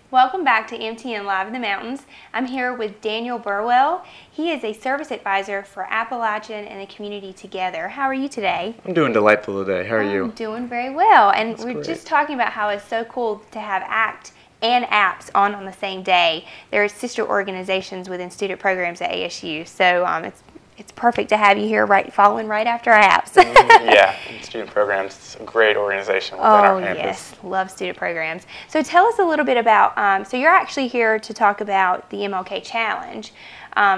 Welcome back to MTN Live in the Mountains. I'm here with Daniel Burwell. He is a service advisor for Appalachian and the community together. How are you today? I'm doing delightful today. How are you? I'm doing very well. And That's we're great. just talking about how it's so cool to have ACT and APPS on the same day. They're sister organizations within student programs at ASU. So it's perfect to have you here following right after APPS. Yeah, student programs, it's a great organization within our campus. Yes, love student programs. So tell us a little bit about, so you're actually here to talk about the MLK Challenge,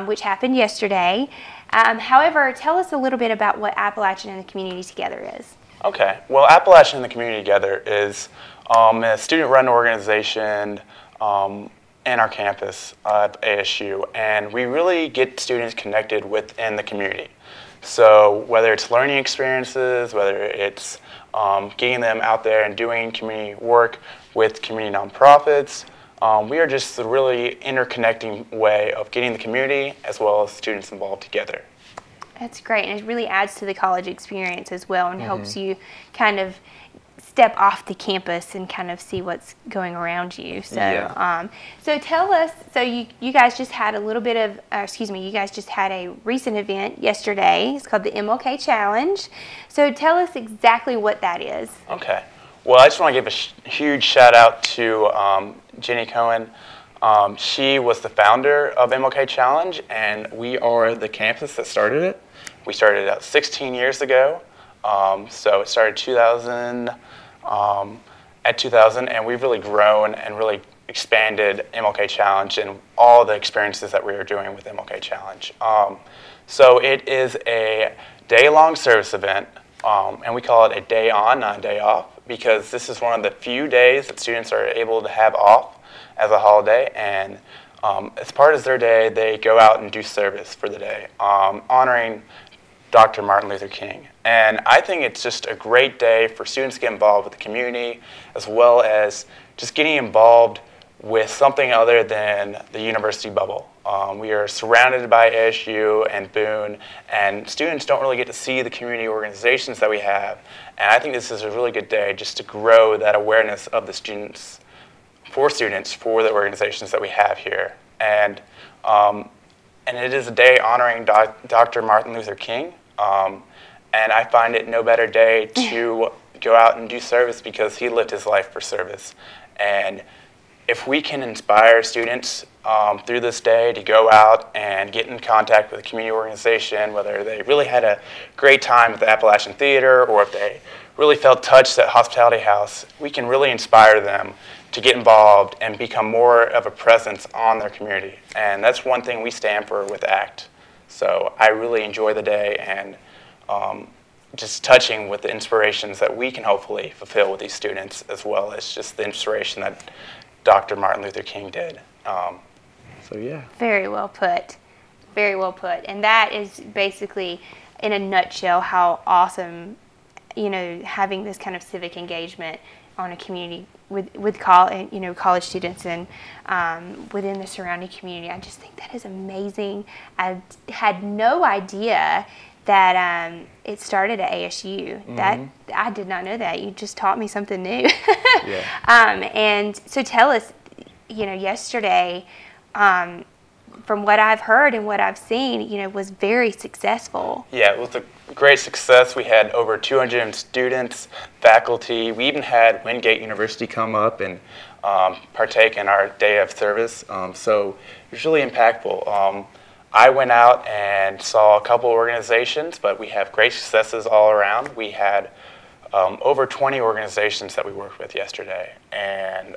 which happened yesterday. However, tell us a little bit about what Appalachian and the Community Together is. Okay, well, Appalachian and the Community Together is a student-run organization in our campus at ASU, and we really get students connected within the community. So whether it's learning experiences, whether it's getting them out there and doing community work with community nonprofits, we are just a really interconnecting way of getting the community as well as students involved together. That's great, and it really adds to the college experience as well and helps you kind of step off the campus and kind of see what's going around you. So, Yeah. So tell us. So you guys just had a little bit of, you guys just had a recent event yesterday. It's called the MLK Challenge. So tell us exactly what that is. Okay. Well, I just want to give a huge shout out to Jenny Cohen. She was the founder of MLK Challenge, and we are the campus that started it. We started it out 16 years ago. So it started 2000, and we've really grown and really expanded MLK Challenge and all the experiences that we are doing with MLK Challenge. So it is a day-long service event, and we call it a day on, not a day off, because this is one of the few days that students are able to have off as a holiday, and as part of their day, they go out and do service for the day, honoring Dr. Martin Luther King. And I think it's just a great day for students to get involved with the community, as well as just getting involved with something other than the university bubble. We are surrounded by ASU and Boone, and students don't really get to see the community organizations that we have. And I think this is a really good day just to grow that awareness of the students, for the organizations that we have here. And it is a day honoring Dr. Martin Luther King. And I find it no better day to go out and do service because he lived his life for service. And if we can inspire students through this day to go out and get in contact with a community organization, whether they really had a great time at the Appalachian Theater or if they really felt touched at Hospitality House, we can really inspire them to get involved and become more of a presence on their community. And that's one thing we stand for with ACT. So I really enjoy the day and just touching with the inspirations that we can hopefully fulfill with these students, as well as just the inspiration that Dr. Martin Luther King did. So yeah. Very well put. Very well put. And that is basically, in a nutshell, how awesome, having this kind of civic engagement on a community with college students and within the surrounding community. I just think that is amazing. I had no idea that it started at ASU. That I did not know that. You just taught me something new. Yeah. And so tell us, yesterday, from what I've heard and what I've seen, was very successful. Yeah, it was a great success. We had over 200 students, faculty. We even had Wingate University come up and partake in our day of service. So it was really impactful. I went out and saw a couple organizations, but we have great successes all around. We had over 20 organizations that we worked with yesterday. And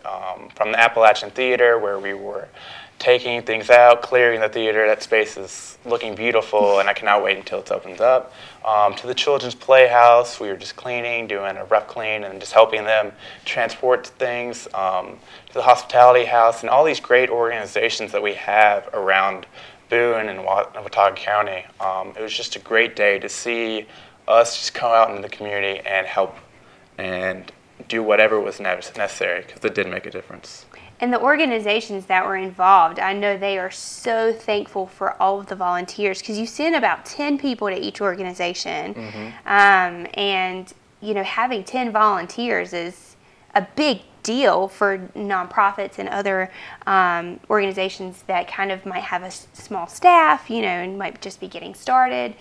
from the Appalachian Theater, where we were taking things out, clearing the theater, that space is looking beautiful, and I cannot wait until it opens up. To the Children's Playhouse, we were just cleaning, doing a rough clean, and just helping them transport things. To the Hospitality House, and all these great organizations that we have around Boone and Watauga County. It was just a great day to see us just come out into the community and help and do whatever was necessary, because it did make a difference. And the organizations that were involved, I know they are so thankful for all of the volunteers, because you send about 10 people to each organization. And, having 10 volunteers is a big deal for nonprofits and other organizations that kind of might have a small staff, and might just be getting started.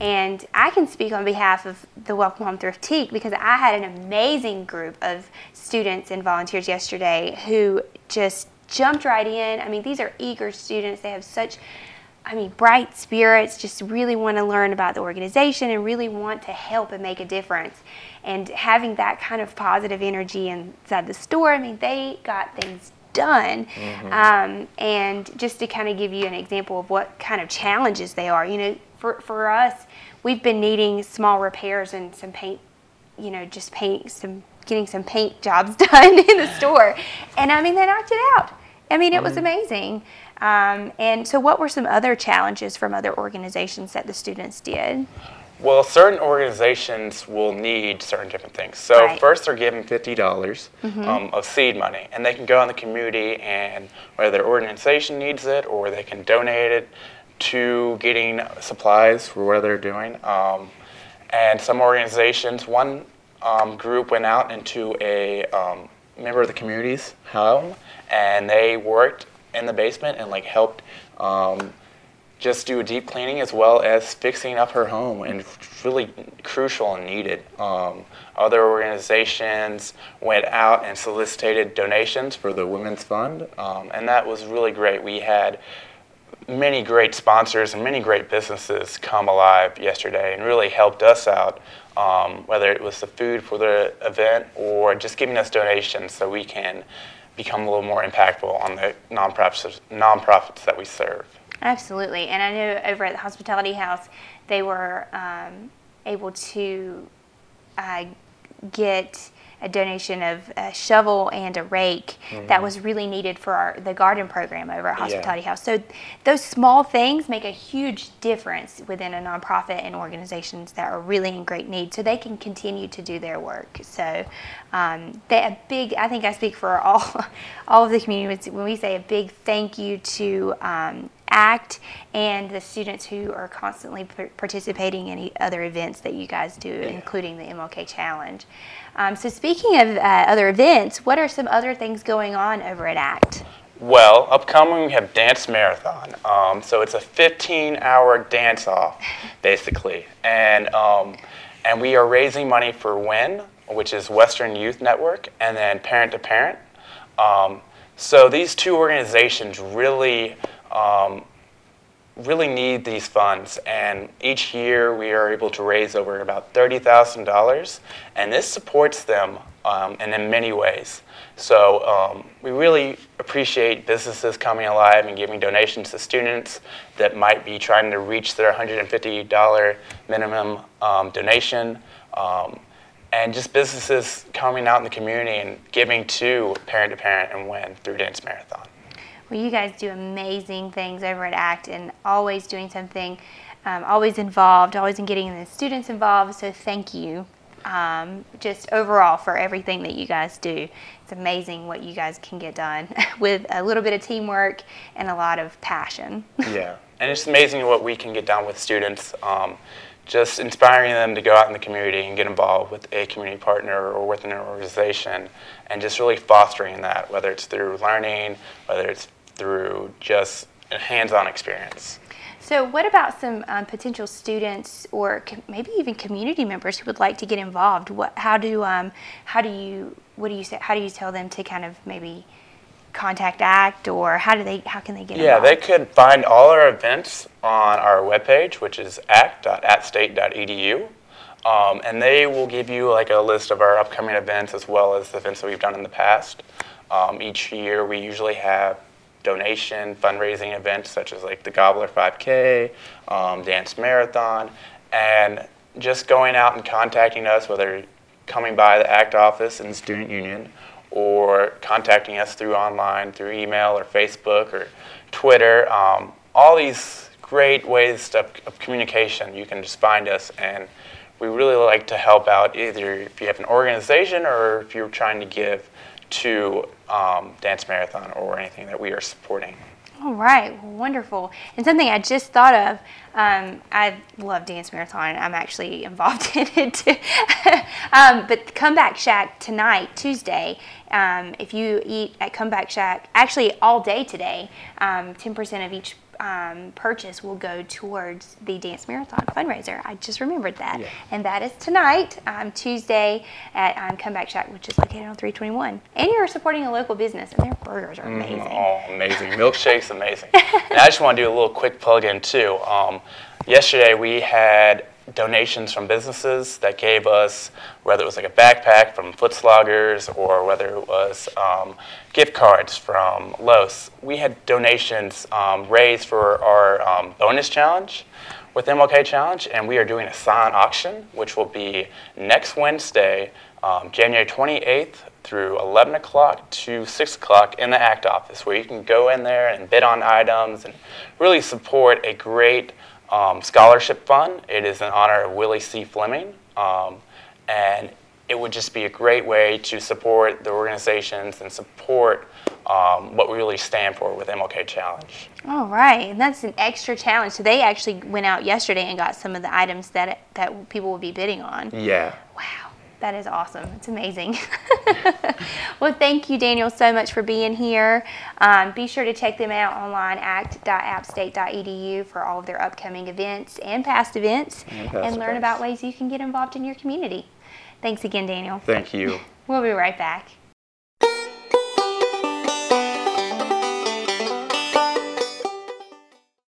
And I can speak on behalf of the Welcome Home Thrift Teak because I had an amazing group of students and volunteers yesterday who just jumped right in. I mean, these are eager students. They have such, bright spirits, just really want to learn about the organization and really want to help and make a difference. And having that kind of positive energy inside the store, they got things done. And just to kind of give you an example of what kind of challenges they are, for us, we've been needing small repairs and some paint, getting some paint jobs done in the store. And they knocked it out. It was amazing. And so what were some other challenges from other organizations that the students did? Well, certain organizations will need certain different things. So Right. first they're given $50 of seed money, and they can go in the community and whether their organization needs it or they can donate it to getting supplies for what they're doing. And some organizations, one group went out into a member of the community's home, and they worked in the basement and helped just do a deep cleaning as well as fixing up her home, and really crucial and needed. Other organizations went out and solicited donations for the Women's Fund, and that was really great. We had many great sponsors and many great businesses come alive yesterday and really helped us out, whether it was the food for the event or just giving us donations so we can become a little more impactful on the nonprofits that we serve. Absolutely. And I know over at the Hospitality House, they were able to get a donation of a shovel and a rake that was really needed for the garden program over at Hospitality House. So those small things make a huge difference within a nonprofit and organizations that are really in great need, so they can continue to do their work. So I think I speak for all of the community when we say a big thank you to ACT and the students who are constantly participating in other events that you guys do, including the MLK Challenge. So speaking of other events, what are some other things going on over at ACT? Well, upcoming we have Dance Marathon. So it's a 15-hour dance-off, basically. And we are raising money for WIN, which is Western Youth Network, and then Parent to Parent. So these two organizations really need these funds, and each year we are able to raise over about $30,000, and this supports them and in many ways. So we really appreciate businesses coming alive and giving donations to students that might be trying to reach their $150 minimum donation, and just businesses coming out in the community and giving to Parent and WIN through Dance Marathon. Well, you guys do amazing things over at ACT and always doing something, always involved, always in getting the students involved. So thank you just overall for everything that you guys do. It's amazing what you guys can get done with a little bit of teamwork and a lot of passion. Yeah, and it's amazing what we can get done with students. Just inspiring them to go out in the community and get involved with a community partner or with an organization, and just really fostering that, whether it's through learning, whether it's through just a hands-on experience. So what about some potential students or maybe even community members who would like to get involved? How do you tell them to kind of maybe contact ACT, or how can they get involved? Yeah, they could find all our events on our webpage, which is act.attstate.edu. And they will give you a list of our upcoming events as well as the events that we've done in the past. Each year we usually have donation fundraising events such as the Gobbler 5K, Dance Marathon, and just going out and contacting us, whether coming by the ACT office in the student union or contacting us through email or Facebook or Twitter. All these great ways of communication. You can just find us, and we really like to help out either if you have an organization or if you're trying to give to Dance Marathon or anything that we are supporting. All right, wonderful. And something I just thought of, I love Dance Marathon. I'm actually involved in it too. But Comeback Shack tonight, Tuesday, if you eat at Comeback Shack, actually all day today, 10% of each purchase will go towards the Dance Marathon fundraiser. I just remembered that. Yeah. And that is tonight, Tuesday at Comeback Shack, which is located on 321. And you're supporting a local business, and their burgers are amazing. Oh, amazing. Milkshake's amazing. And I just want to do a little quick plug in too. Yesterday we had donations from businesses that gave us, whether it was like a backpack from Footsloggers or whether it was gift cards from Lowe's. We had donations raised for our bonus challenge with MLK Challenge, and we are doing a silent auction, which will be next Wednesday, January 28th through 11 o'clock to 6 o'clock in the ACT office, where you can go in there and bid on items and really support a great scholarship fund. It is in honor of Willie C. Fleming, and it would just be a great way to support the organizations and support what we really stand for with MLK Challenge. All right, and that's an extra challenge. So they actually went out yesterday and got some of the items that people will be bidding on. Yeah. Wow, that is awesome. It's amazing. Well, thank you, Daniel, so much for being here. Be sure to check them out online, act.appstate.edu, for all of their upcoming events and past events, and learn about ways you can get involved in your community. Thanks again, Daniel. Thank you. We'll be right back.